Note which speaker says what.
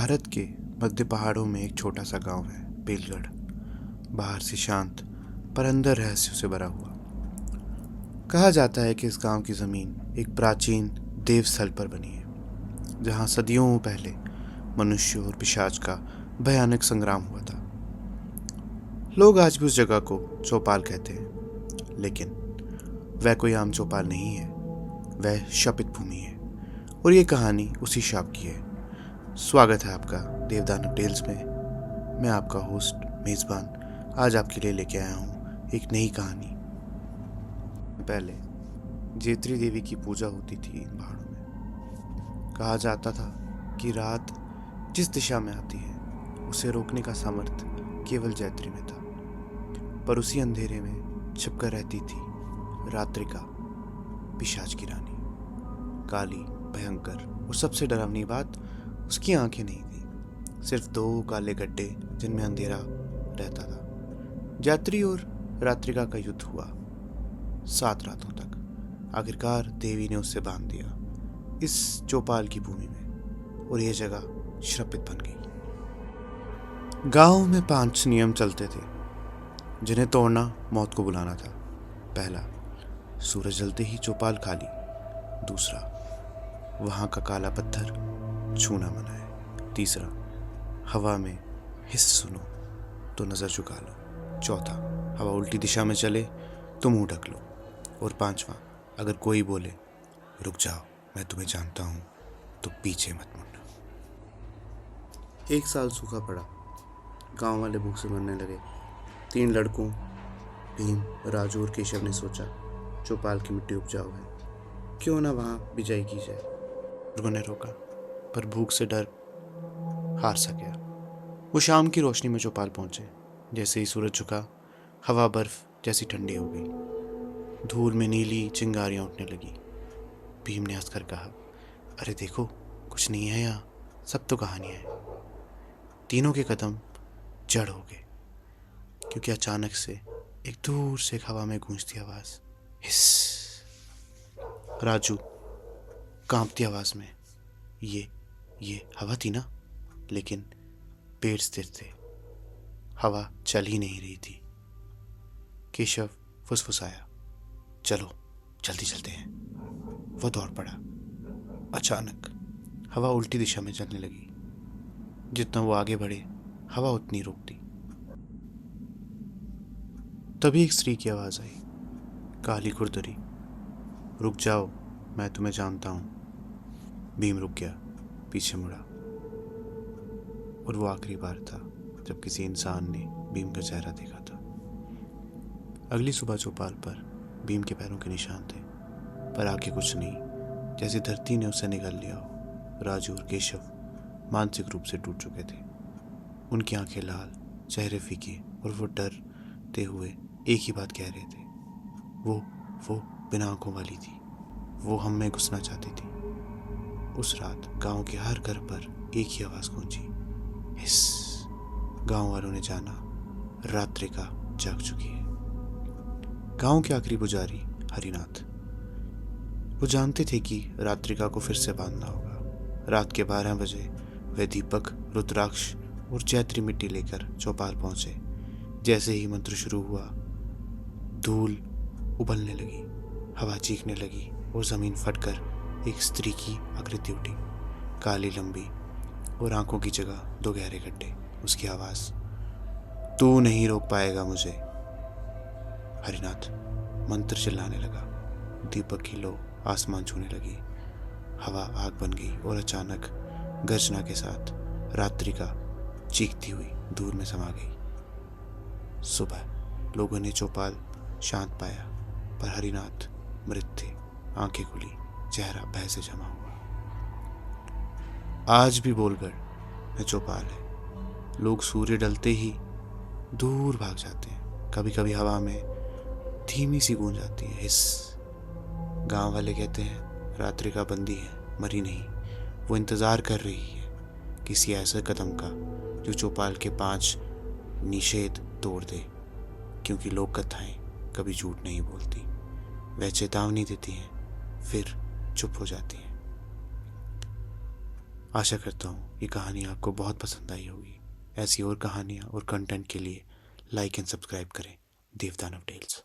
Speaker 1: भारत के मध्य पहाड़ों में एक छोटा सा गांव है, बेलगढ़। बाहर से शांत पर अंदर रहस्यों से भरा हुआ। कहा जाता है कि इस गांव की जमीन एक प्राचीन देवस्थल पर बनी है, जहां सदियों पहले मनुष्य और पिशाच का भयानक संग्राम हुआ था। लोग आज भी उस जगह को चौपाल कहते हैं, लेकिन वह कोई आम चौपाल नहीं है। वह शापित भूमि है और ये कहानी उसी शाप की है। स्वागत है आपका देवदानव टेल्स में। मैं आपका होस्ट मेज़बान आज आपके लिए लेके आया हूँ एक नई कहानी। पहले जेत्री देवी की पूजा होती थी इन पहाड़ों में। कहा जाता था कि रात जिस दिशा में आती है उसे रोकने का सामर्थ्य केवल जैत्री में था। पर उसी अंधेरे में छिपकर रहती थी रात्रिका, पिशाच की रानी। काली, भयंकर और सबसे डरावनी बात, उसकी आंखें नहीं थी, सिर्फ दो काले गड्ढे जिनमें अंधेरा रहता था। जैत्री और रात्रिका का युद्ध हुआ 7 रातों तक। आखिरकार देवी ने उससे बांध दिया इस चौपाल की भूमि में और यह जगह श्रापित बन गई। गांव में 5 नियम चलते थे जिन्हें तोड़ना मौत को बुलाना था। पहला, सूरज ढलते ही चौपाल खाली। दूसरा, वहां का काला पत्थर छूना मना है। तीसरा, हवा में हिस्स सुनो तो नजर झुका लो। चौथा, हवा उल्टी दिशा में चले तो मुंह ढक लो। और 5वां, अगर कोई बोले रुक जाओ मैं तुम्हें जानता हूं, तो पीछे मत मुड़ना। 1 साल सूखा पड़ा। गांव वाले भूख से मरने लगे। 3 लड़कों भीम, राजू और केशव ने सोचा चौपाल की मिट्टी उपजाऊ है, क्यों ना वहां बिजाई की जाए। बुजुर्गों ने रोका, पर भूख से डर हार सा गया। वो शाम की रोशनी में चौपाल पहुंचे। जैसे ही सूरज झुका, हवा बर्फ जैसी ठंडी हो गई। धूल में नीली चिंगारियां उठने लगी। भीम ने हंसकर कहा, अरे देखो, कुछ नहीं है यहाँ, सब तो कहानियां हैं। तीनों के कदम जड़ हो गए, क्योंकि अचानक से एक दूर से हवा में गूंजती आवाज, हिस्स। राजू कांपती आवाज में, ये हवा थी ना? लेकिन पेड़ स्थिर थे, हवा चल ही नहीं रही थी। केशव फुसफुसाया, चलो जल्दी चलते हैं। वो दौड़ पड़ा। अचानक हवा उल्टी दिशा में चलने लगी। जितना वो आगे बढ़े, हवा उतनी रुकती। तभी एक स्त्री की आवाज आई, काली खुरदरी, रुक जाओ मैं तुम्हें जानता हूं। भीम रुक गया, पीछे मुड़ा, और वो आखिरी बार था जब किसी इंसान ने भीम का चेहरा देखा था। अगली सुबह चौपाल पर भीम के पैरों के निशान थे, पर आगे कुछ नहीं, जैसे धरती ने उसे निगल लिया हो। राजू और केशव मानसिक रूप से टूट चुके थे। उनकी आंखें लाल, चेहरे फीके, और वो डरते हुए एक ही बात कह रहे थे, वो बिना आंखों वाली थी, वो हम में घुसना चाहती थी। उस रात गांव के हर घर पर एक ही आवाज गूंजी, हिस्स। गांव वालों ने जाना रात्रिका जाग चुकी है। गांव के आखिरी पुजारी हरिनाथ, वो जानते थे कि रात्रिका को फिर से बांधना होगा। रात के 12 बजे वे दीपक, रुद्राक्ष और जैत्री मिट्टी लेकर चौपाल पहुंचे। जैसे ही मंत्र शुरू हुआ, धूल उबलने लगी, हवा चीखने लगी और जमीन फटकर एक स्त्री की आकृति उठी, काली, लंबी और आंखों की जगह 2 गहरे गड्ढे। उसकी आवाज, तू नहीं रोक पाएगा मुझे। हरिनाथ मंत्र चिल्लाने लगा। दीपक की लो आसमान छूने लगी, हवा आग बन गई और अचानक गर्जना के साथ रात्रिका चीखती हुई दूर में समा गई। सुबह लोगों ने चौपाल शांत पाया, पर हरिनाथ मृत थे, आंखें खुली, चेहरा भय से जमा हुआ। आज भी बोलगढ़ में चौपाल है। लोग सूर्य ढलते ही दूर भाग जाते हैं। कभी कभी हवा में धीमी सी गूंज आती है, हिस्स। गांव वाले कहते हैं रात्रिका बंदी है, मरी नहीं। वो इंतजार कर रही है किसी ऐसे कदम का जो चौपाल के 5 निषेध तोड़ दे, क्योंकि लोक कथाएं कभी झूठ नहीं बोलती। वह चेतावनी देती हैं, फिर चुप हो जाती हैं। आशा करता हूँ ये कहानी आपको बहुत पसंद आई होगी। ऐसी और कहानियाँ और कंटेंट के लिए लाइक एंड सब्सक्राइब करें देवदानव टेल्स।